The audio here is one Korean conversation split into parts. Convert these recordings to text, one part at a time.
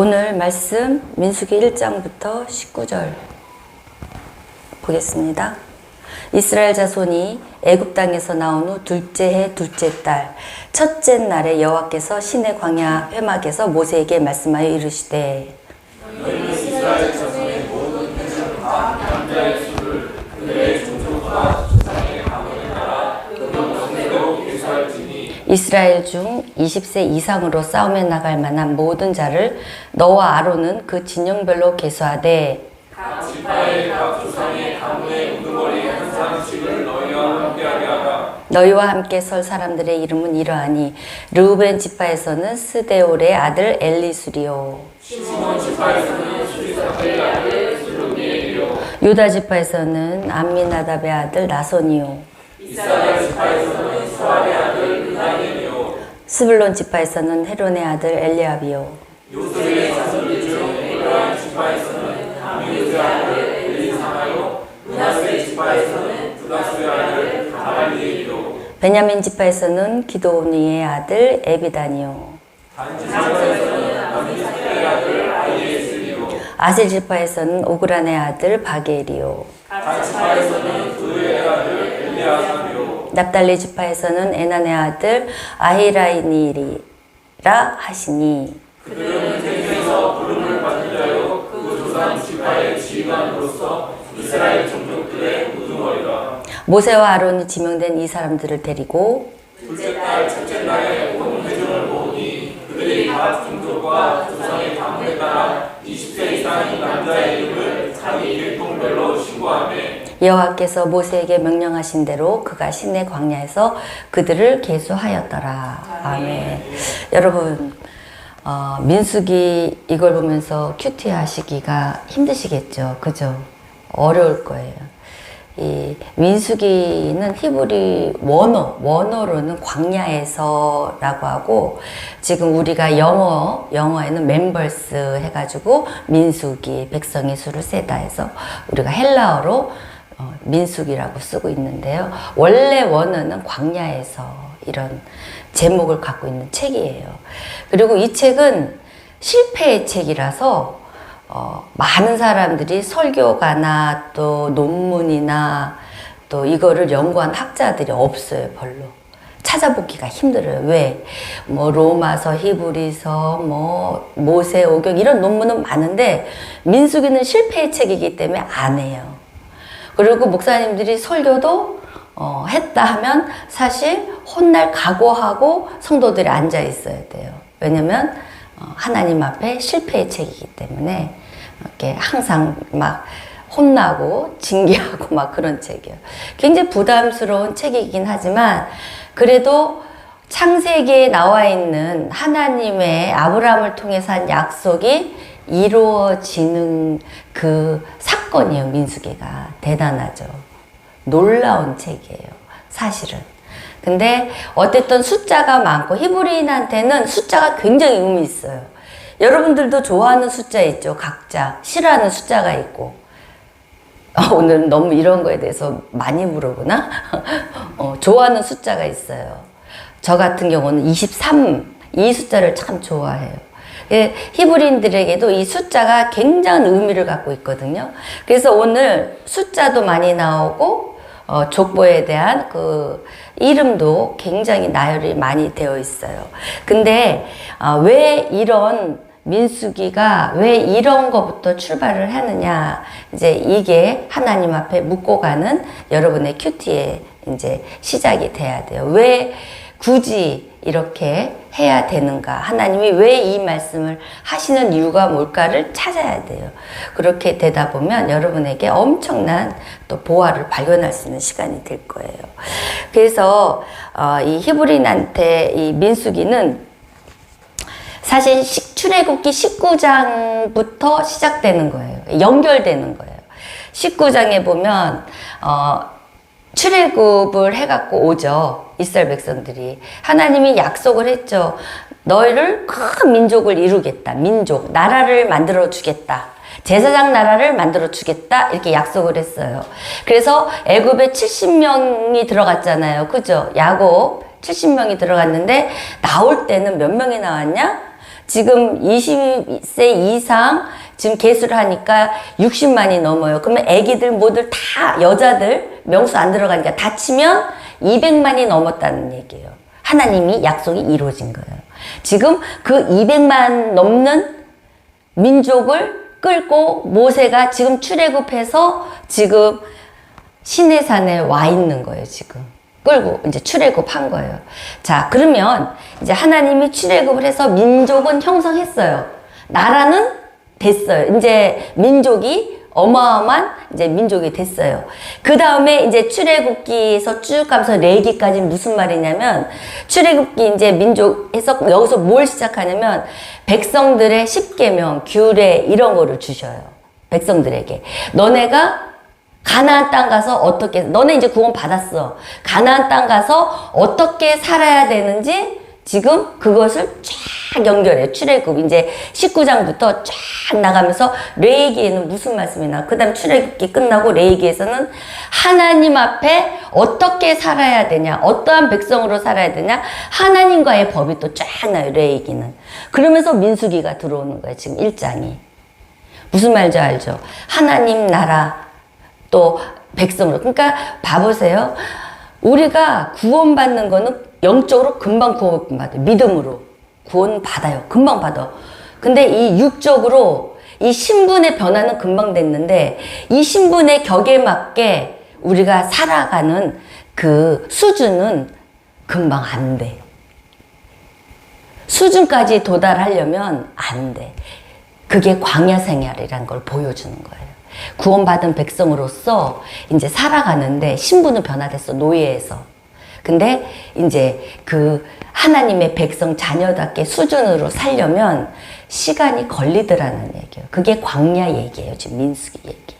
오늘 말씀 민수기 1장부터 19절 보겠습니다. 이스라엘 자손이 애굽 땅에서 나온 후 둘째 해 둘째 달 첫째 날에 여호와께서 시내 광야 회막에서 모세에게 말씀하여 이르시되 너희는 이스라엘 자손의 모든 회중과 남자의 수를 그들의 종족과 조상의 가문에 따라 그 명령대로 계수할지니 이스라엘 중 20세 이상으로 싸움에 나갈 만한 모든 자를 너와 아론은 그 진영별로 계수하되 각 지파의 각 조상의 가문의 우두머리 한 사람씩을 너희와 함께하게 하라. 너희와 함께 설 사람들의 이름은 이러하니 르우벤 지파에서는 스데올의 아들 엘리수리요, 시몬 지파에서는 수리사의 아들 슬루미엘이요, 유다 지파에서는 암미나답의 아들 나손이요, 이사야 지파에서는 수알의 아들 느다니엘이요, 스불론 지파에서는 헤론의 아들 엘리압이요, 요셉의 자손들 중 에브라임 지파에서는 아미우드의 아들 엘리사마요, 므낫세 지파에서는 부다스의 아들 가말리엘이요, 베냐민 지파에서는 기도니의 아들 에비다니요, 단 지파에서는 아미사의 아들 아이에스리요, 아셀 지파에서는 오그란의 아들 바게리요, 단 지파에서는 두루의 아들 엘리아삼이요, 납달리 지파에서는 에난의 아들 아히라이니리라 하시니 그들은 생에서 부름을 받은 자요 그 조상 지파의 지휘관으로서 이스라엘 종족들의 우두머리라. 모세와 아론이 지명된 이 사람들을 데리고 둘째 달 첫째 날에 온 회중을 모으니 그들이 각 종족과 조상의 가문에 따라 20세 이상인 남자의 이름을 자기 일동별로 신고하며 여호와께서 모세에게 명령하신 대로 그가 시내 광야에서 그들을 계수하였더라. 아멘. 여러분, 민수기 이걸 보면서 큐티하시기가 힘드시겠죠, 그죠? 어려울 거예요. 이 민수기는 히브리 원어로는 광야에서라고 하고, 지금 우리가 영어에는 멤버스 해가지고 민수기 백성의 수를 세다 해서 우리가 헬라어로 민수기라고 쓰고 있는데요. 원래 원어는 광야에서 이런 제목을 갖고 있는 책이에요. 그리고 이 책은 실패의 책이라서 많은 사람들이 설교가나 또 논문이나 또 이거를 연구한 학자들이 없어요. 별로 찾아보기가 힘들어요. 왜? 뭐 로마서, 히브리서, 뭐 모세오경 이런 논문은 많은데 민수기는 실패의 책이기 때문에 안 해요. 그리고 목사님들이 설교도 했다 하면 사실 혼날 각오하고 성도들이 앉아 있어야 돼요. 왜냐면 하나님 앞에 실패의 책이기 때문에 이렇게 항상 막 혼나고 징계하고 막 그런 책이에요. 굉장히 부담스러운 책이긴 하지만 그래도 창세기에 나와 있는 하나님의 아브라함을 통해서 한 약속이 이루어지는 그 사건이에요. 민수기가 대단하죠. 놀라운 책이에요, 사실은. 근데 어쨌든 숫자가 많고 히브리인한테는 숫자가 굉장히 의미 있어요. 여러분들도 좋아하는 숫자 있죠. 각자 싫어하는 숫자가 있고. 오늘 너무 이런 거에 대해서 많이 물어보나? 좋아하는 숫자가 있어요. 저 같은 경우는 23, 이 숫자를 참 좋아해요. 히브리인들에게도 이 숫자가 굉장한 의미를 갖고 있거든요. 그래서 오늘 숫자도 많이 나오고 족보에 대한 그 이름도 굉장히 나열이 많이 되어 있어요. 근데 왜 이런 민수기가 왜 이런 거부터 출발을 하느냐, 이제 이게 하나님 앞에 묻고 가는 여러분의 큐티의 이제 시작이 돼야 돼요. 왜 굳이 이렇게 해야 되는가? 하나님이 왜 이 말씀을 하시는 이유가 뭘까를 찾아야 돼요. 그렇게 되다 보면 여러분에게 엄청난 또 보화를 발견할 수 있는 시간이 될 거예요. 그래서 이 히브리인한테 이 민수기는 사실 출애굽기 19장부터 시작되는 거예요. 연결되는 거예요. 19장에 보면 출애굽을 해갖고 오죠. 이스라엘 백성들이. 하나님이 약속을 했죠. 너희를 큰 민족을 이루겠다. 민족, 나라를 만들어 주겠다. 제사장 나라를 만들어 주겠다. 이렇게 약속을 했어요. 그래서 애굽에 70명이 들어갔잖아요. 그죠? 야곱 70명이 들어갔는데 나올 때는 몇 명이 나왔냐? 지금 20세 이상 지금 계수를 하니까 60만이 넘어요. 그러면 애기들 모두 다 여자들 명수 안 들어가니까 다 치면 200만이 넘었다는 얘기예요. 하나님이 약속이 이루어진 거예요. 지금 그 200만 넘는 민족을 끌고 모세가 지금 출애굽해서 지금 시내산에 와 있는 거예요. 지금 끌고 이제 출애굽한 거예요. 자, 그러면 이제 하나님이 출애굽을 해서 민족은 형성했어요. 나라는 됐어요. 이제 민족이 어마어마한 이제 민족이 됐어요. 그 다음에 이제 출애굽기에서 쭉 가면서 레위기까지 무슨 말이냐면, 출애굽기 이제 민족에서 여기서 뭘 시작하냐면 백성들의 십계명, 규례 이런 거를 주셔요. 백성들에게 너네가 가나안 땅 가서 어떻게, 너네 이제 구원 받았어. 가나안 땅 가서 어떻게 살아야 되는지 지금 그것을 쫙 연결해. 출애굽 이제 19장부터 쫙 나가면서 레위기에는 무슨 말씀이 나와? 그 다음 출애굽기 끝나고 레위기에서는 하나님 앞에 어떻게 살아야 되냐, 어떠한 백성으로 살아야 되냐, 하나님과의 법이 또 쫙 나요. 레위기는. 그러면서 민수기가 들어오는 거예요. 지금 1장이 무슨 말인지 알죠? 하나님 나라 또 백성으로. 그러니까 봐보세요. 우리가 구원받는 거는 영적으로 금방 구원받아요. 믿음으로 구원 받아요. 금방 받아. 근데 이 육적으로 이 신분의 변화는 금방 됐는데, 이 신분의 격에 맞게 우리가 살아가는 그 수준은 금방 안 돼. 수준까지 도달하려면 안 돼. 그게 광야 생활이란 걸 보여주는 거예요. 구원받은 백성으로서 이제 살아가는데 신분은 변화됐어. 노예에서. 근데 이제 그 하나님의 백성 자녀답게 수준으로 살려면 시간이 걸리더라는 얘기예요. 그게 광야 얘기예요. 지금 민수기 얘기.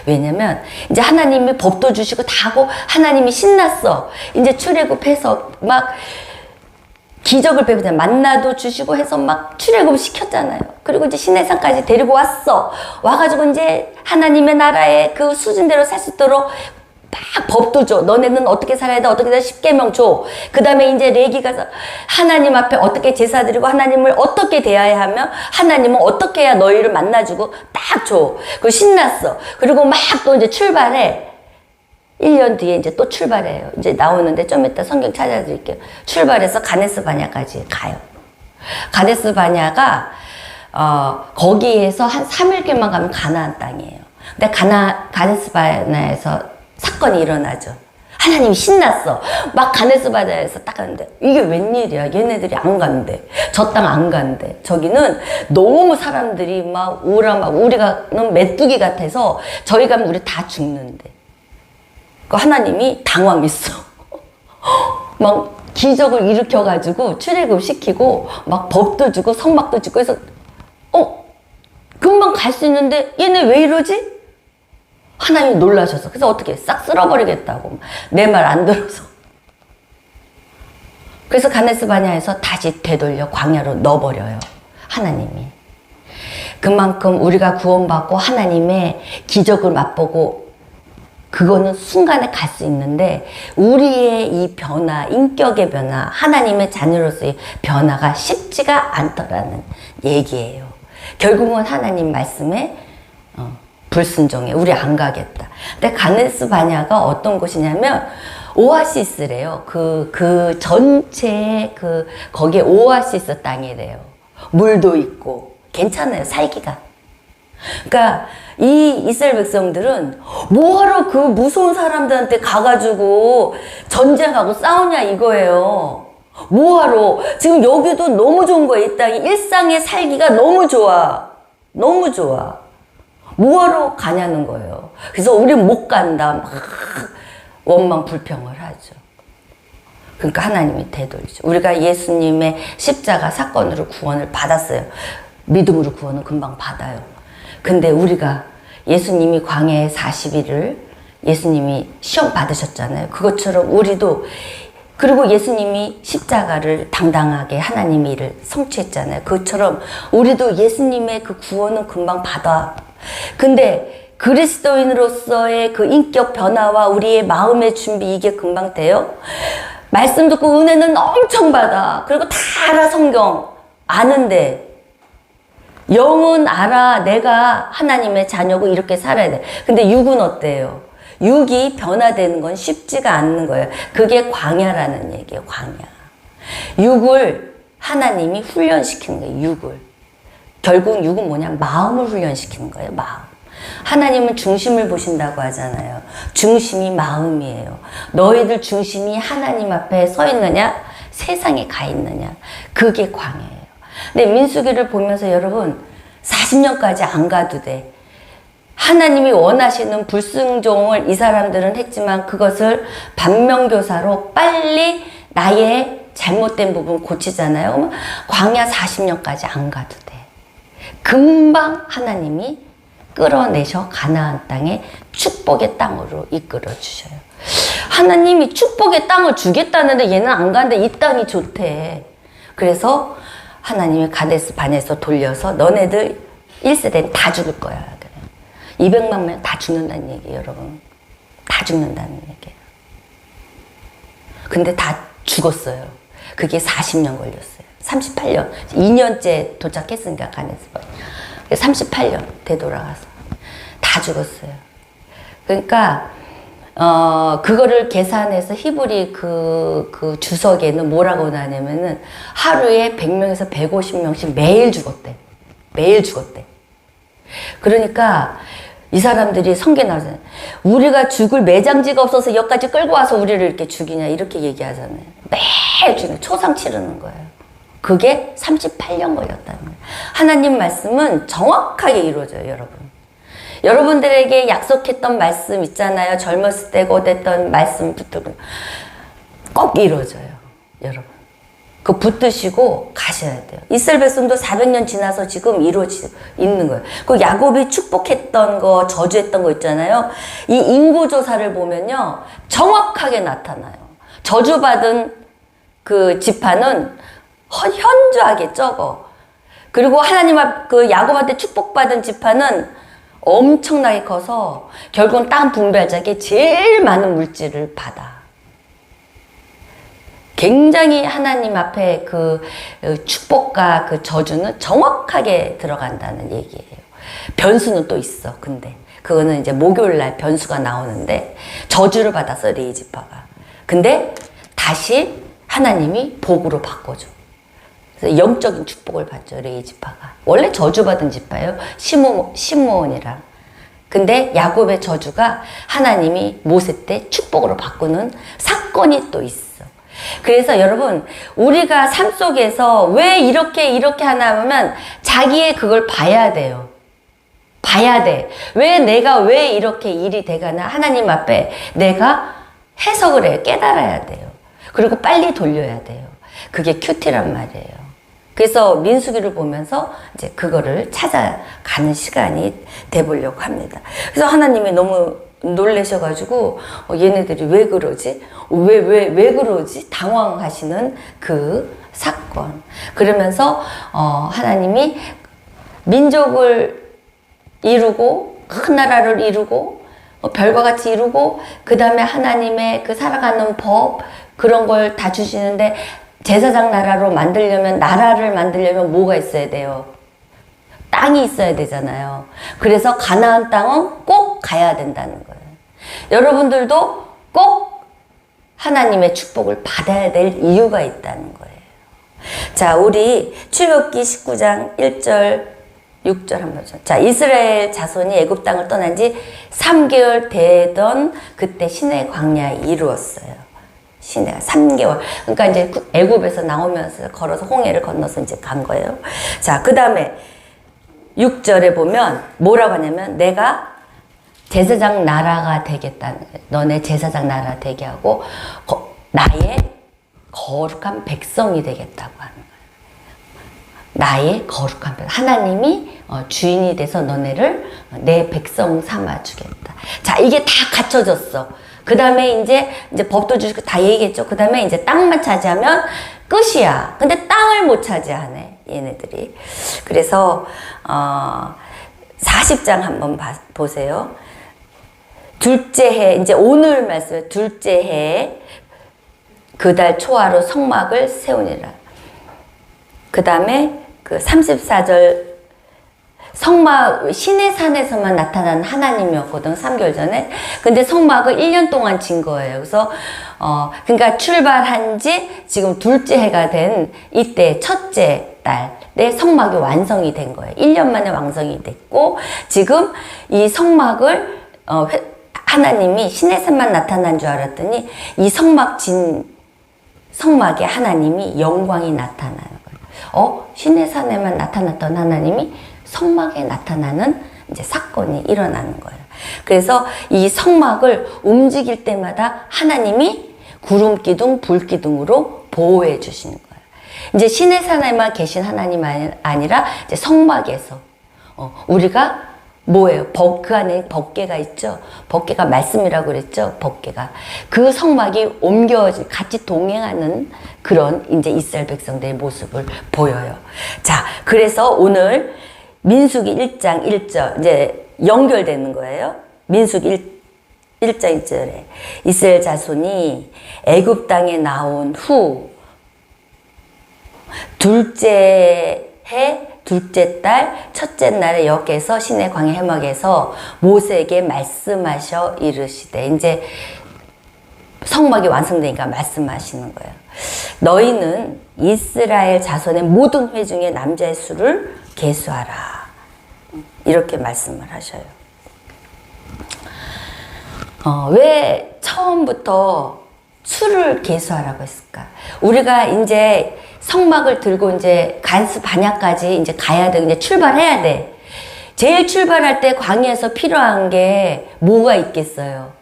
왜냐면 이제 하나님이 법도 주시고 다 하고 하나님이 신났어. 이제 출애굽해서 막 기적을 베푸잖아요. 만나도 주시고 해서 막 출애굽 시켰잖아요. 그리고 이제 시내산까지 데리고 왔어. 와가지고 이제 하나님의 나라의 그 수준대로 살 수 있도록 막 법도 줘. 너네는 어떻게 살아야 돼? 어떻게 돼? 십계명 줘. 그 다음에 이제 레기 가서 하나님 앞에 어떻게 제사 드리고 하나님을 어떻게 대해야 하며 하나님은 어떻게 해야 너희를 만나주고 딱 줘. 그리고 신났어. 그리고 막 또 이제 출발해. 1년 뒤에 이제 또 출발해요. 이제 나오는데 좀 이따 성경 찾아드릴게요. 출발해서 가데스 바냐까지 가요. 가데스 바냐가 거기에서 한 3일길만 가면 가나안 땅이에요. 근데 가데스 바냐에서 사건이 일어나죠. 하나님이 신났어. 막 가데스 바냐에서 딱 가는데 이게 웬일이야. 얘네들이 안 간대. 저 땅 안 간대. 저기는 너무 사람들이 막 우리가는 메뚜기 같아서 저희 가면 우리 다 죽는데. 하나님이 당황했어. 막 기적을 일으켜가지고 출애굽 시키고 막 법도 주고 성막도 주고 해서 금방 갈 수 있는데 얘네 왜 이러지? 하나님이 놀라셔서. 그래서 어떻게 싹 쓸어버리겠다고. 내 말 안 들어서. 그래서 가데스 바냐에서 다시 되돌려 광야로 넣어버려요. 하나님이. 그만큼 우리가 구원받고 하나님의 기적을 맛보고 그거는 순간에 갈 수 있는데, 우리의 이 변화, 인격의 변화, 하나님의 자녀로서의 변화가 쉽지가 않더라는 얘기예요. 결국은 하나님 말씀에 불순종해. 우리 안 가겠다. 근데 가데스 바냐가 어떤 곳이냐면 오아시스래요. 그 전체 거기에 오아시스 땅이래요. 물도 있고 괜찮아요. 살기가. 그러니까 이 이스라엘 백성들은 뭐하러 그 무서운 사람들한테 가가지고 전쟁하고 싸우냐 이거예요. 뭐하러. 지금 여기도 너무 좋은 거야. 이 땅이 일상의 살기가 너무 좋아. 너무 좋아. 뭐하러 가냐는 거예요. 그래서 우린 못 간다. 막 원망 불평을 하죠. 그러니까 하나님이 되돌리죠. 우리가 예수님의 십자가 사건으로 구원을 받았어요. 믿음으로 구원은 금방 받아요. 근데 우리가 예수님이 광야에 40일을 예수님이 시험 받으셨잖아요. 그것처럼 우리도, 그리고 예수님이 십자가를 당당하게 하나님의 일을 성취했잖아요. 그것처럼 우리도 예수님의 그 구원은 금방 받아. 근데 그리스도인으로서의 그 인격 변화와 우리의 마음의 준비, 이게 금방 돼요? 말씀 듣고 은혜는 엄청 받아. 그리고 다 알아, 성경. 아는데 영은 알아. 내가 하나님의 자녀고 이렇게 살아야 돼. 근데 육은 어때요? 육이 변화되는 건 쉽지가 않는 거예요. 그게 광야라는 얘기예요. 광야. 육을 하나님이 훈련시키는 거예요. 육을. 결국 육은 뭐냐? 마음을 훈련시키는 거예요. 마음. 하나님은 중심을 보신다고 하잖아요. 중심이 마음이에요. 너희들 중심이 하나님 앞에 서 있느냐? 세상에 가 있느냐? 그게 광야예요. 근데 민수기를 보면서 여러분 40년까지 안 가도 돼. 하나님이 원하시는 불순종을 이 사람들은 했지만 그것을 반면교사로 빨리 나의 잘못된 부분 고치잖아요. 그러면 광야 40년까지 안 가도 돼. 금방 하나님이 끌어내셔 가나안 땅에 축복의 땅으로 이끌어 주셔요. 하나님이 축복의 땅을 주겠다는데 얘는 안 가는데 이 땅이 좋대. 그래서 하나님이 가데스 반에서 돌려서 너네들 1세대는 다 죽을 거야. 200만 명 다 죽는다는 얘기예요, 여러분. 다 죽는다는 얘기예요. 근데 다 죽었어요. 그게 40년 걸렸어요. 38년. 2년째 도착했으니까 가데스 반. 38년 되돌아가서 다 죽었어요. 그러니까 그거를 계산해서 히브리 그 주석에는 뭐라고 나냐면은 하루에 100명에서 150명씩 매일 죽었대. 매일 죽었대. 그러니까 이 사람들이 성경에 나오잖아요. 우리가 죽을 매장지가 없어서 여기까지 끌고 와서 우리를 이렇게 죽이냐 이렇게 얘기하잖아요. 매일 죽이는 초상 치르는 거예요. 그게 38년 걸렸다는 거예요. 하나님 말씀은 정확하게 이루어져요, 여러분. 여러분들에게 약속했던 말씀 있잖아요. 젊었을 때 곧했던 말씀 붙들고 꼭 이루어져요, 여러분. 그 붙드시고 가셔야 돼요. 이스라엘 백성도 400년 지나서 지금 이루어지고 있는 거예요. 그 야곱이 축복했던 거, 저주했던 거 있잖아요. 이 인구조사를 보면요, 정확하게 나타나요. 저주받은 그 지파는 현저하게 적어. 그리고 하나님 그 야곱한테 축복받은 지파는 엄청나게 커서 결국은 땅 분배할 적에 제일 많은 물질을 받아. 굉장히 하나님 앞에 그 축복과 그 저주는 정확하게 들어간다는 얘기예요. 변수는 또 있어. 근데 그거는 이제 목요일 날 변수가 나오는데 저주를 받았어, 레위 지파가. 근데 다시 하나님이 복으로 바꿔줘. 그래서 영적인 축복을 받죠, 레위 지파가. 원래 저주받은 지파예요. 시므온이랑. 근데 야곱의 저주가 하나님이 모세 때 축복으로 바꾸는 사건이 또 있어. 그래서 여러분, 우리가 삶 속에서 왜 이렇게 하나 하면 자기의 그걸 봐야 돼요. 봐야 돼. 내가 왜 이렇게 일이 돼가나 하나님 앞에 내가 해석을 해요. 깨달아야 돼요. 그리고 빨리 돌려야 돼요. 그게 큐티란 말이에요. 그래서 민수기를 보면서 이제 그거를 찾아가는 시간이 돼보려고 합니다. 그래서 하나님이 너무 놀라셔가지고 얘네들이 왜 그러지? 왜 그러지? 당황하시는 그 사건. 그러면서 하나님이 민족을 이루고 큰 나라를 이루고 별과 같이 이루고 그 다음에 하나님의 그 살아가는 법 그런 걸 다 주시는데 제사장 나라를 만들려면 뭐가 있어야 돼요? 땅이 있어야 되잖아요. 그래서 가나안 땅은 꼭 가야 된다는 거예요. 여러분들도 꼭 하나님의 축복을 받아야 될 이유가 있다는 거예요. 자, 우리 출애굽기 19장 1절 6절 한번 줘. 자, 이스라엘 자손이 애굽 땅을 떠난 지 3개월 되던 그때 시내 광야에 이루었어요. 시내가 3개월. 그러니까 이제 애굽에서 나오면서 걸어서 홍해를 건너서 이제 간 거예요. 자, 그 다음에 6절에 보면 뭐라고 하냐면 내가 제사장 나라가 되겠다는 거예요. 너네 제사장 나라 되게 하고 나의 거룩한 백성이 되겠다고 하는 거예요. 나의 거룩한 백성. 하나님이 주인이 돼서 너네를 내 백성 삼아 주겠다. 자, 이게 다 갖춰졌어. 그 다음에 이제 법도 주시고 다 얘기했죠. 그 다음에 이제 땅만 차지하면 끝이야. 근데 땅을 못 차지하네, 얘네들이. 그래서 40장 한번 보세요. 둘째 해, 이제 오늘 말씀, 둘째 해 그 달 초하루 성막을 세우니라. 그 다음에 그 34절 성막 시내 산에서만 나타난 하나님이었거든, 3개월 전에. 근데 성막을 1년 동안 진 거예요. 그래서 그러니까 출발한 지 지금 둘째 해가 된 이때 첫째 달에 성막이 완성이 된 거예요. 1년 만에 완성이 됐고, 지금 이 성막을 하나님이 시내 산만 나타난 줄 알았더니 이 성막 진 성막에 하나님이 영광이 나타나는 거예요. 시내 산에만 나타났던 하나님이 성막에 나타나는 이제 사건이 일어나는 거예요. 그래서 이 성막을 움직일 때마다 하나님이 구름 기둥, 불 기둥으로 보호해 주시는 거예요. 이제 시내 산에만 계신 하나님 아니라 이제 성막에서 우리가 뭐예요? 그 안에 법궤가 있죠? 법궤가 말씀이라고 그랬죠? 법궤가. 그 성막이 같이 동행하는 그런 이제 이스라엘 백성들의 모습을 보여요. 자, 그래서 오늘 민수기 1장 1절, 이제 연결되는 거예요. 민수기 1장 1절에 이스라엘 자손이 애굽 땅에 나온 후 둘째 해 둘째 달 첫째 날에 여호와께서 시내 광야 해막에서 모세에게 말씀하셔 이르시되, 이제 성막이 완성되니까 말씀하시는 거예요. 너희는 이스라엘 자손의 모든 회 중에 남자의 수를 계수하라. 이렇게 말씀을 하셔요. 왜 처음부터 수를 계수하라고 했을까? 우리가 이제 성막을 들고 이제 간수 반야까지 이제 가야 돼. 이제 출발해야 돼. 제일 출발할 때 광야에서 필요한 게 뭐가 있겠어요?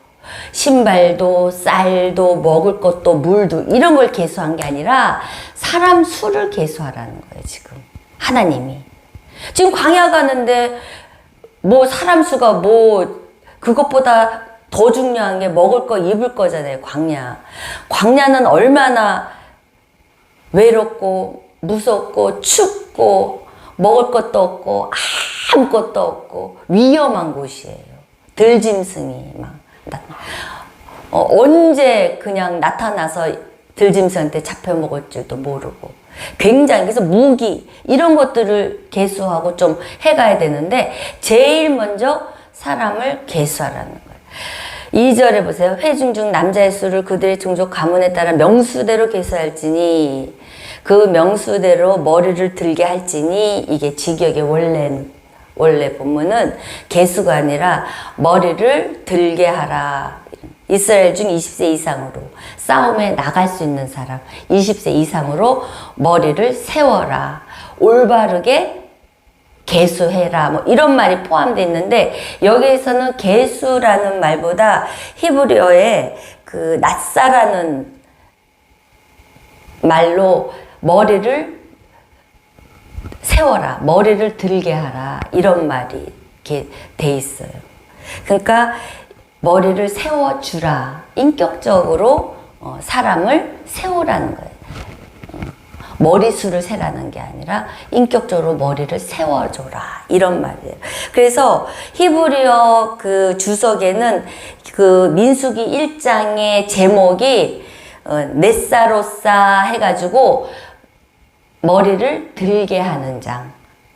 신발도, 쌀도, 먹을 것도, 물도, 이런 걸 계수한 게 아니라 사람 수를 계수하라는 거예요, 지금. 하나님이. 지금 광야 가는데 뭐 사람 수가 뭐 그것보다 더 중요한 게 먹을 거, 입을 거잖아요, 광야. 광야는 얼마나 외롭고 무섭고 춥고 먹을 것도 없고 아무것도 없고 위험한 곳이에요. 들짐승이 막 언제 그냥 나타나서 들짐승한테 잡혀먹을 줄도 모르고, 굉장히, 그래서 무기 이런 것들을 계수하고 좀 해가야 되는데 제일 먼저 사람을 계수하라는 거예요. 2절에 보세요. 회중 중 남자의 수를 그들의 종족 가문에 따라 명수대로 계수할지니 그 명수대로 머리를 들게 할지니, 이게 직역의 원래 본문은 계수가 아니라 머리를 들게 하라. 이스라엘 중 20세 이상으로 싸움에 나갈 수 있는 사람 20세 이상으로 머리를 세워라. 올바르게 계수해라. 뭐 이런 말이 포함되어 있는데, 여기에서는 계수라는 말보다 히브리어에 그 낫사라는 말로 머리를 세워라, 머리를 들게 하라, 이런 말이 이렇게 돼 있어요. 그러니까 머리를 세워주라. 인격적으로 사람을 세우라는 거예요. 머리수를 세라는 게 아니라 인격적으로 머리를 세워줘라, 이런 말이에요. 그래서 히브리어 그 주석에는 그 민수기 1장의 제목이 넷사로사 해가지고 머리를 들게 하는 장,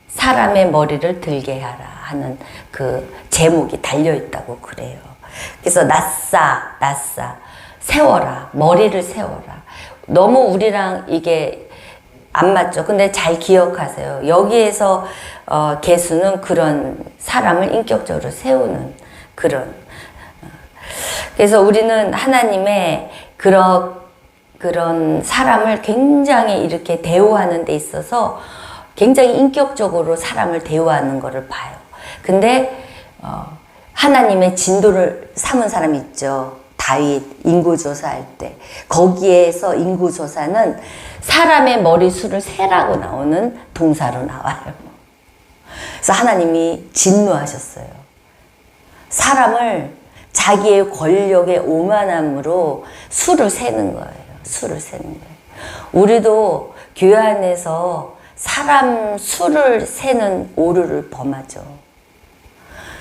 사람의 머리를 들게 하라 하는 그 제목이 달려있다고 그래요. 그래서 낫사, 세워라, 머리를 세워라. 너무 우리랑 이게 안 맞죠. 근데 잘 기억하세요. 여기에서 계수는 그런 사람을 인격적으로 세우는 그런. 그래서 우리는 하나님의 그런 사람을 굉장히 이렇게 대우하는 데 있어서 굉장히 인격적으로 사람을 대우하는 것을 봐요. 근데 하나님의 진도를 삼은 사람이 있죠. 다윗 인구조사할 때. 거기에서 인구조사는 사람의 머리수를 세라고 나오는 동사로 나와요. 그래서 하나님이 진노하셨어요. 사람을 자기의 권력의 오만함으로 수를 세는 거예요. 수를 세는 거예요. 우리도 교회 안에서 사람 수를 세는 오류를 범하죠.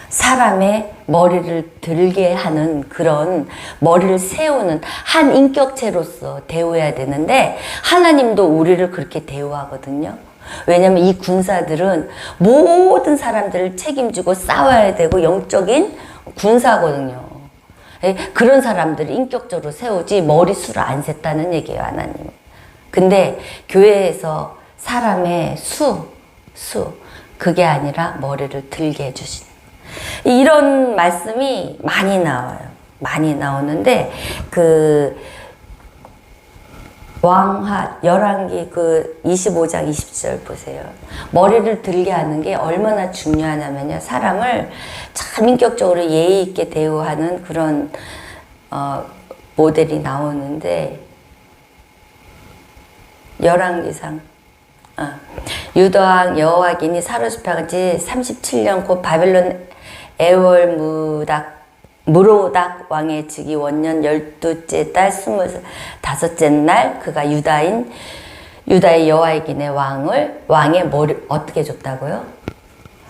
사람의 머리를 들게 하는 그런 머리를 세우는 한 인격체로서 대우해야 되는데, 하나님도 우리를 그렇게 대우하거든요. 왜냐면 이 군사들은 모든 사람들을 책임지고 싸워야 되고 영적인 군사거든요. 그런 사람들을 인격적으로 세우지 머리수를 안 셌다는 얘기예요, 하나님은. 근데 교회에서 사람의 그게 아니라 머리를 들게 해주시는 이런 말씀이 많이 나와요. 많이 나오는데 왕하 열왕기 25장 20절 보세요. 머리를 들게 하는 게 얼마나 중요하냐면요. 사람을 참 인격적으로 예의 있게 대우하는 그런 모델이 나오는데 열왕기상 유다왕 여호와긴이 사로잡힌 지 37년 곧 바벨론 에월 무로닥 왕의 즉위 원년 12째 달 25째 날 그가 유다의 여호와긴의 왕의 머리 어떻게 해줬다고요?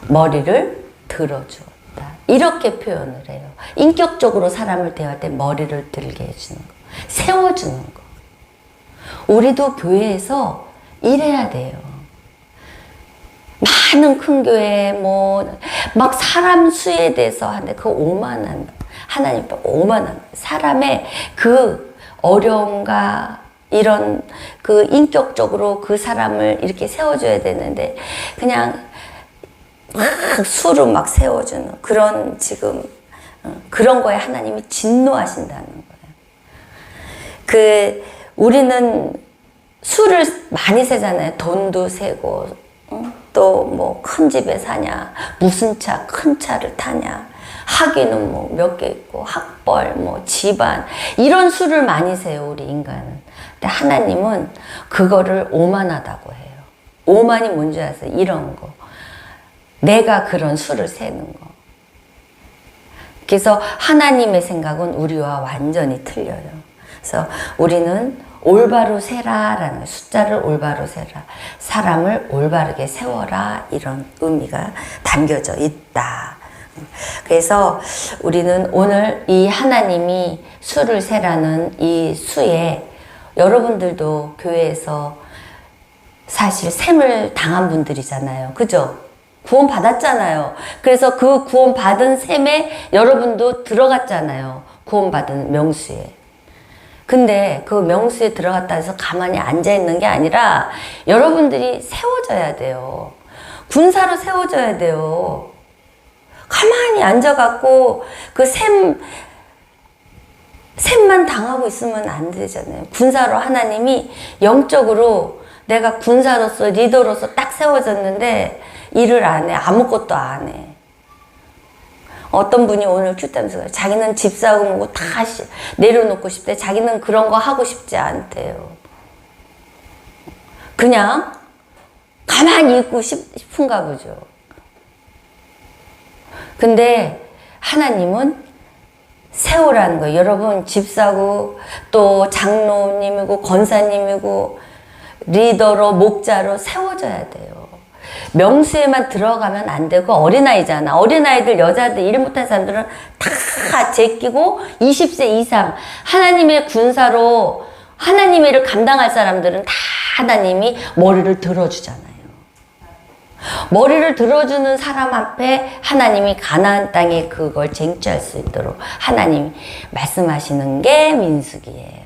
머리를 들어주었다. 이렇게 표현을 해요. 인격적으로 사람을 대할 때 머리를 들게 해주는 거, 세워주는 거. 우리도 교회에서 이래야 돼요. 많은 큰 교회 막 사람 수에 대해서 하는데 그거 오만한 하나님 오만한 사람의 그 어려움과 이런 그 인격적으로 그 사람을 이렇게 세워줘야 되는데 그냥 막 수로 막 세워주는 그런 지금 그런 거에 하나님이 진노하신다는 거예요. 우리는 수를 많이 세잖아요. 돈도 세고 또 뭐 큰 집에 사냐, 무슨 차, 큰 차를 타냐, 학위는 뭐 몇 개 있고 학벌, 뭐 집안 이런 수를 많이 세요 우리 인간은. 근데 하나님은 그거를 오만하다고 해요. 오만이 뭔지 아세요? 이런 거. 내가 그런 수를 세는 거. 그래서 하나님의 생각은 우리와 완전히 틀려요. 그래서 우리는 올바로 세라라는 숫자를 올바로 세라, 사람을 올바르게 세워라 이런 의미가 담겨져 있다. 그래서 우리는 오늘 이 하나님이 수를 세라는 이 수에 여러분들도 교회에서 사실 셈을 당한 분들이잖아요. 그죠? 구원 받았잖아요. 그래서 그 구원 받은 셈에 여러분도 들어갔잖아요. 구원 받은 명수에. 근데 그 명수에 들어갔다 해서 가만히 앉아있는 게 아니라 여러분들이 세워져야 돼요. 군사로 세워져야 돼요. 가만히 앉아갖고 그 셈만 당하고 있으면 안 되잖아요. 군사로 하나님이 영적으로 내가 군사로서 리더로서 딱 세워졌는데 일을 안 해. 아무것도 안 해. 어떤 분이 오늘 큐타면서 자기는 집 사고 뭐고 다 내려놓고 싶대. 자기는 그런 거 하고 싶지 않대요. 그냥 가만히 있고 싶은가 보죠. 근데 하나님은 세우라는 거예요. 여러분 집 사고 또 장로님이고 권사님이고 리더로 목자로 세워져야 돼요. 명수에만 들어가면 안 되고 어린아이잖아. 어린아이들 여자들 일 못하는 사람들은 다 제끼고 20세 이상 하나님의 군사로 하나님의 일을 감당할 사람들은 다 하나님이 머리를 들어주잖아요. 머리를 들어주는 사람 앞에 하나님이 가나안 땅에 그걸 쟁취할 수 있도록 하나님이 말씀하시는 게 민수기예요.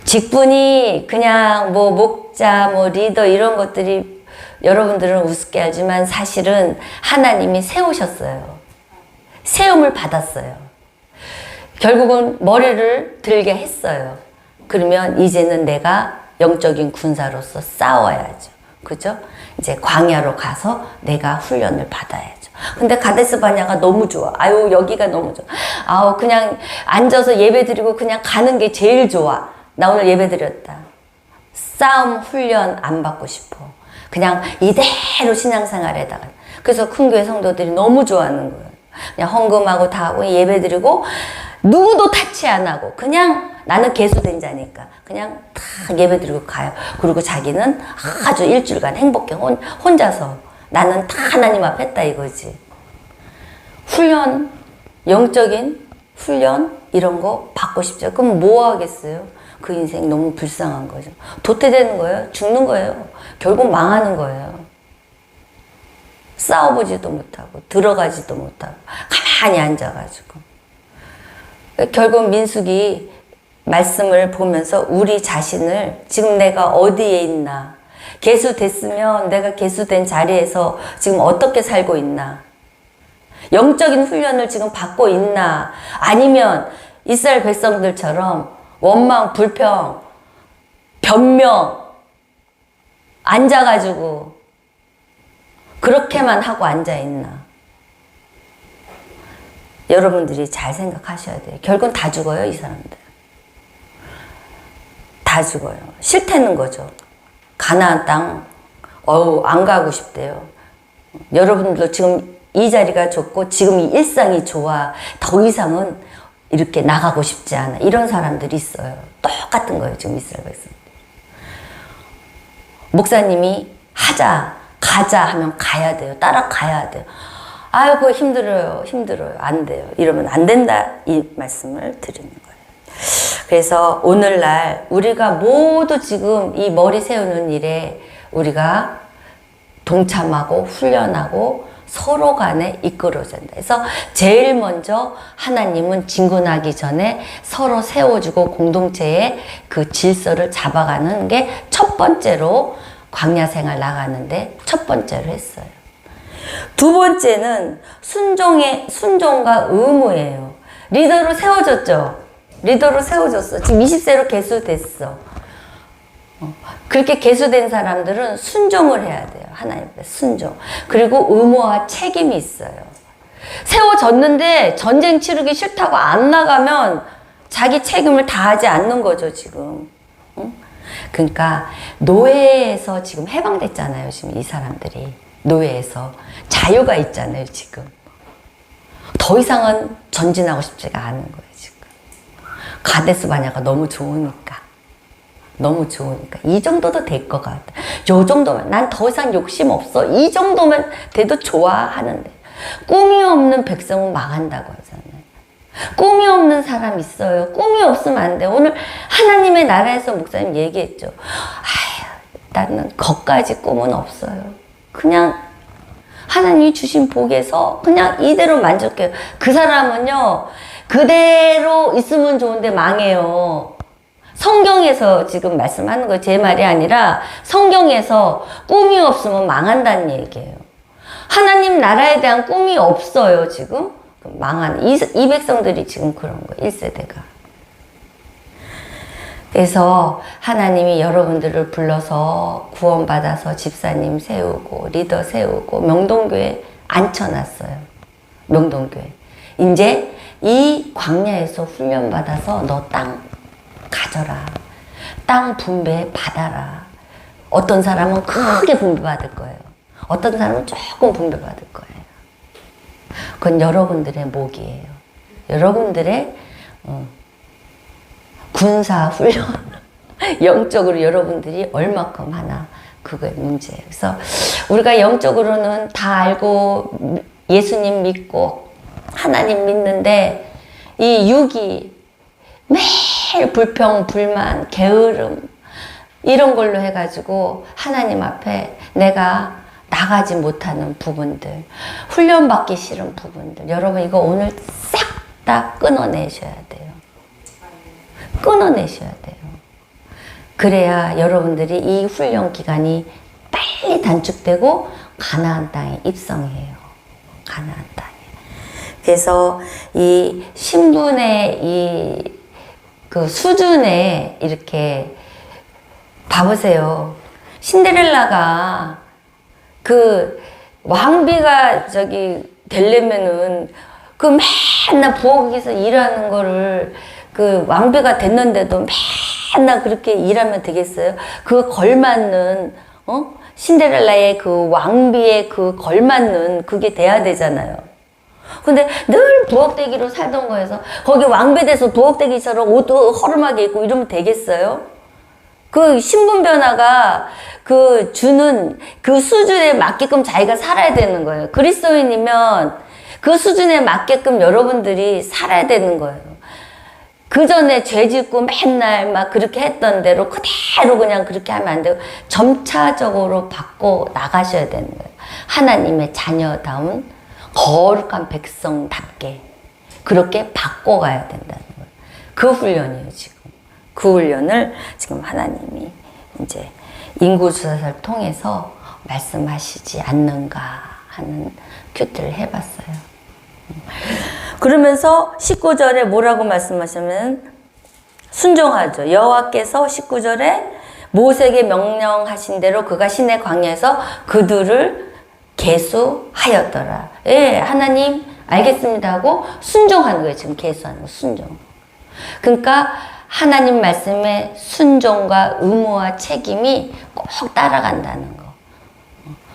직분이 그냥 뭐 목자, 뭐 리더 이런 것들이 여러분들은 우습게 알지만 사실은 하나님이 세우셨어요. 세움을 받았어요. 결국은 머리를 들게 했어요. 그러면 이제는 내가 영적인 군사로서 싸워야죠. 그죠? 이제 광야로 가서 내가 훈련을 받아야죠. 근데 가데스 바냐가 너무 좋아. 아유, 여기가 너무 좋아. 아우, 그냥 앉아서 예배 드리고 그냥 가는 게 제일 좋아. 나 오늘 예배 드렸다. 싸움 훈련 안 받고 싶어. 그냥 이대로 신앙생활에다가. 그래서 큰 교회 성도들이 너무 좋아하는 거예요. 그냥 헌금하고 다 하고 예배 드리고 누구도 타치 안 하고 그냥 나는 개수된 자니까 그냥 다 예배 드리고 가요. 그리고 자기는 아주 일주일간 행복해. 혼자서 나는 다 하나님 앞에 했다 이거지. 훈련, 영적인 훈련 이런 거 받고 싶죠. 그럼 뭐 하겠어요? 그 인생 너무 불쌍한 거죠. 도태되는 거예요. 죽는 거예요. 결국 망하는 거예요. 싸워보지도 못하고 들어가지도 못하고 가만히 앉아가지고. 결국 민숙이 말씀을 보면서 우리 자신을 지금 내가 어디에 있나, 계수됐으면 내가 계수된 자리에서 지금 어떻게 살고 있나, 영적인 훈련을 지금 받고 있나, 아니면 이스라엘 백성들처럼 원망, 불평, 변명 앉아가지고 그렇게만 하고 앉아있나. 여러분들이 잘 생각하셔야 돼요. 결국은 다 죽어요, 이 사람들. 다 죽어요. 싫다는 거죠. 가나안 땅, 안 가고 싶대요. 여러분들도 지금 이 자리가 좋고 지금 이 일상이 좋아. 더 이상은 이렇게 나가고 싶지 않아. 이런 사람들이 있어요. 똑같은 거예요, 지금 이스라엘 백성. 목사님이 하자, 가자 하면 가야 돼요. 따라가야 돼요. 아이고 힘들어요. 안 돼요. 이러면 안 된다. 이 말씀을 드리는 거예요. 그래서 오늘날 우리가 모두 지금 이 머리 세우는 일에 우리가 동참하고 훈련하고 서로 간에 이끌어야 된다. 그래서 제일 먼저 하나님은 진군하기 전에 서로 세워주고 공동체의 그 질서를 잡아가는 게 첫 번째로 광야 생활 나가는데 첫 번째로 했어요. 두 번째는 순종과 의무예요. 리더로 세워졌죠. 리더로 세워졌어. 지금 20세로 개수됐어. 그렇게 개수된 사람들은 순종을 해야 돼요. 하나님 앞에 순종. 그리고 의무와 책임이 있어요. 세워졌는데 전쟁 치르기 싫다고 안 나가면 자기 책임을 다하지 않는 거죠, 지금. 그러니까 노예에서 지금 해방됐잖아요, 지금 이 사람들이. 노예에서 자유가 있잖아요, 지금. 더 이상은 전진하고 싶지가 않은 거예요, 지금. 가데스 바냐가 너무 좋으니까. 이 정도도 될 것 같아. 요 정도면 난 더 이상 욕심 없어. 이 정도면 돼도 좋아하는데. 꿈이 없는 백성은 망한다고 하잖아요. 꿈이 없는 사람 있어요. 꿈이 없으면 안 돼. 오늘 하나님의 나라에서 목사님 얘기했죠. 나는 거기까지 꿈은 없어요. 그냥 하나님이 주신 복에서 그냥 이대로 만족해요. 그 사람은요, 그대로 있으면 좋은데 망해요. 성경에서 지금 말씀하는 거 제 말이 아니라 성경에서 꿈이 없으면 망한다는 얘기예요. 하나님 나라에 대한 꿈이 없어요, 지금. 망한 이 백성들이 지금 그런 거예요, 1세대가. 그래서 하나님이 여러분들을 불러서 구원받아서 집사님 세우고 리더 세우고 명동교회 앉혀놨어요. 명동교회. 이제 이 광야에서 훈련받아서 너 땅 가져라. 땅 분배 받아라. 어떤 사람은 크게 분배 받을 거예요. 어떤 사람은 조금 분배 받을 거예요. 그건 여러분들의 목이에요. 여러분들의 군사 훈련. 영적으로 여러분들이 얼마큼 하나. 그거의 문제예요. 그래서 우리가 영적으로는 다 알고 예수님 믿고 하나님 믿는데 이 육이 매일 불평, 불만, 게으름 이런 걸로 해가지고 하나님 앞에 내가 나가지 못하는 부분들, 훈련받기 싫은 부분들, 여러분 이거 오늘 싹 다 끊어내셔야 돼요. 끊어내셔야 돼요. 그래야 여러분들이 이 훈련 기간이 빨리 단축되고 가나안 땅에 입성해요. 가나안 땅에. 그래서 이 신분의 이 그 수준에 이렇게 봐보세요. 신데렐라가 그 왕비가 저기 되려면은 그 맨날 부엌에서 일하는 거를 그 왕비가 됐는데도 맨날 그렇게 일하면 되겠어요? 그 걸맞는 신데렐라의 그 왕비의 그 걸맞는 그게 돼야 되잖아요. 근데 늘 부엌대기로 살던 거에서 거기 왕비 돼서 부엌대기처럼 옷도 허름하게 입고 이러면 되겠어요? 그 신분 변화가 그 주는 그 수준에 맞게끔 자기가 살아야 되는 거예요. 그리스도인이면 그 수준에 맞게끔 여러분들이 살아야 되는 거예요. 그 전에 죄 짓고 맨날 막 그렇게 했던 대로 그대로 그냥 그렇게 하면 안 되고 점차적으로 바꿔 나가셔야 되는 거예요. 하나님의 자녀다운 거룩한 백성답게 그렇게 바꿔가야 된다는 거예요. 그 훈련이에요, 지금. 그 훈련을 지금 하나님이 이제 인구조사를 통해서 말씀하시지 않는가 하는 큐티를 해봤어요. 그러면서 19절에 뭐라고 말씀하시면 순종하죠. 여호와께서 19절에 모세에게 명령하신 대로 그가 시내 광야에서 그들을 계수하였더라. 예, 하나님 알겠습니다 하고 순종하는 거예요. 지금 계수하는 거, 순종. 그러니까 하나님 말씀에 순종과 의무와 책임이 꼭 따라간다는 거.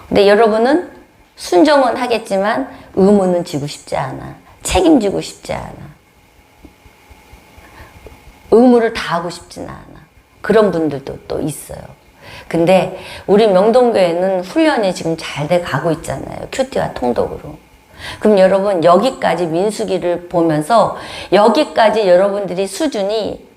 근데 여러분은 순종은 하겠지만 의무는 지고 싶지 않아. 책임지고 싶지 않아. 의무를 다하고 싶지는 않아. 그런 분들도 또 있어요. 근데 우리 명동교회는 훈련이 지금 잘 돼 가고 있잖아요. 큐티와 통독으로. 그럼 여러분 여기까지 민수기를 보면서 여기까지 여러분들이 수준이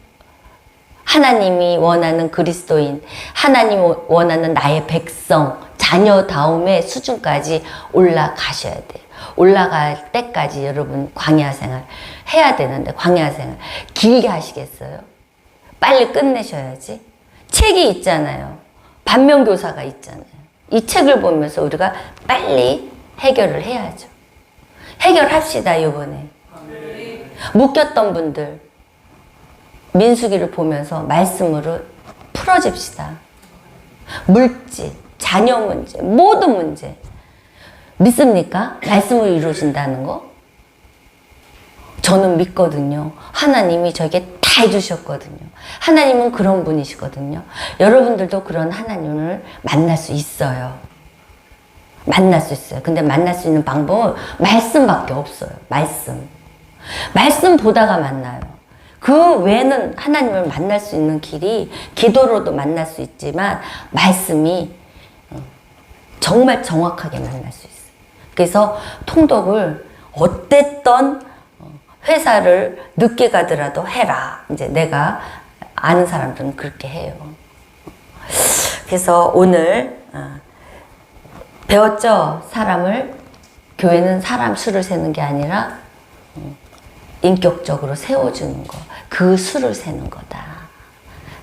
하나님이 원하는 그리스도인, 하나님이 원하는 나의 백성, 자녀다움의 수준까지 올라가셔야 돼요. 올라갈 때까지 여러분 광야 생활 해야 되는데 광야 생활 길게 하시겠어요? 빨리 끝내셔야지. 책이 있잖아요. 반면교사가 있잖아요. 이 책을 보면서 우리가 빨리 해결을 해야죠. 해결합시다, 이번에. 묶였던 분들 민수기를 보면서 말씀으로 풀어줍시다. 물질, 자녀 문제, 모든 문제. 믿습니까? 말씀으로 이루어진다는 거? 저는 믿거든요. 하나님이 저에게 다 해주셨거든요. 하나님은 그런 분이시거든요. 여러분들도 그런 하나님을 만날 수 있어요. 만날 수 있어요. 근데 만날 수 있는 방법은 말씀밖에 없어요. 말씀. 말씀 보다가 만나요. 그 외에는 하나님을 만날 수 있는 길이 기도로도 만날 수 있지만 말씀이 정말 정확하게 만날 수 있어요. 그래서 통독을 어땠던 회사를 늦게 가더라도 해라. 이제 내가 아는 사람들은 그렇게 해요. 그래서 오늘 배웠죠? 교회는 사람 수를 세는 게 아니라 인격적으로 세워주는 거. 그 수를 세는 거다.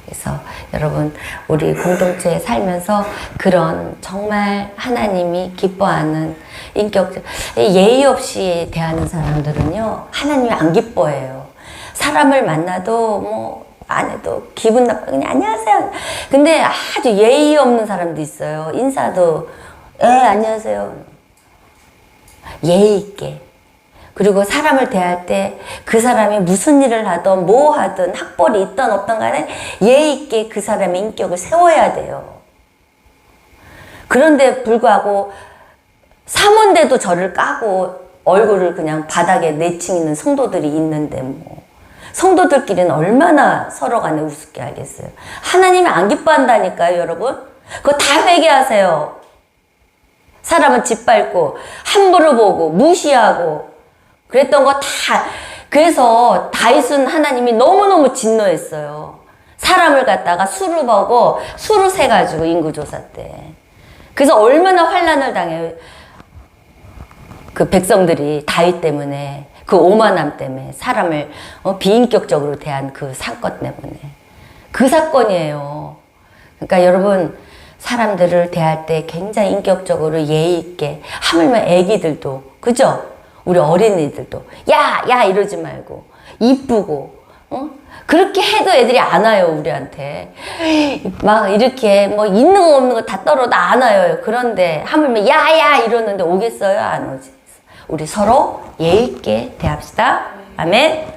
그래서 여러분 우리 공동체에 살면서 그런 정말 하나님이 기뻐하는 인격적 예의 없이 대하는 사람들은요 하나님이 안 기뻐해요. 사람을 만나도 뭐 안 해도 기분 나빠 그냥 안녕하세요. 근데 아주 예의 없는 사람도 있어요. 인사도 안녕하세요. 예의 있게. 그리고 사람을 대할 때 그 사람이 무슨 일을 하든 뭐 하든 학벌이 있든 없든 간에 예의 있게 그 사람의 인격을 세워야 돼요. 그런데 불구하고 사문대도 저를 까고 얼굴을 그냥 바닥에 내치는 성도들이 있는데 뭐 성도들끼리는 얼마나 서로 간에 우습게 알겠어요. 하나님이 안 기뻐한다니까요, 여러분. 그거 다 회개하세요. 사람은 짓밟고 함부로 보고 무시하고 그랬던 거 다. 그래서 다윗은 하나님이 너무너무 진노했어요. 사람을 갖다가 수로 보고 수로 세가지고 인구조사 때. 그래서 얼마나 환난을 당해요. 그 백성들이 다윗 때문에 그 오만함 때문에 사람을 비인격적으로 대한 그 사건 때문에. 그 사건이에요. 그러니까 여러분 사람들을 대할 때 굉장히 인격적으로 예의 있게 하물며 애기들도 그죠? 우리 어린이들도 야 이러지 말고 이쁘고 그렇게 해도 애들이 안 와요. 우리한테 막 이렇게 뭐 있는 거 없는 거 다 떨어도 안 와요. 그런데 하물며 야야 이러는데 오겠어요? 안 오지. 우리 서로 예의 있게 대합시다. 아멘.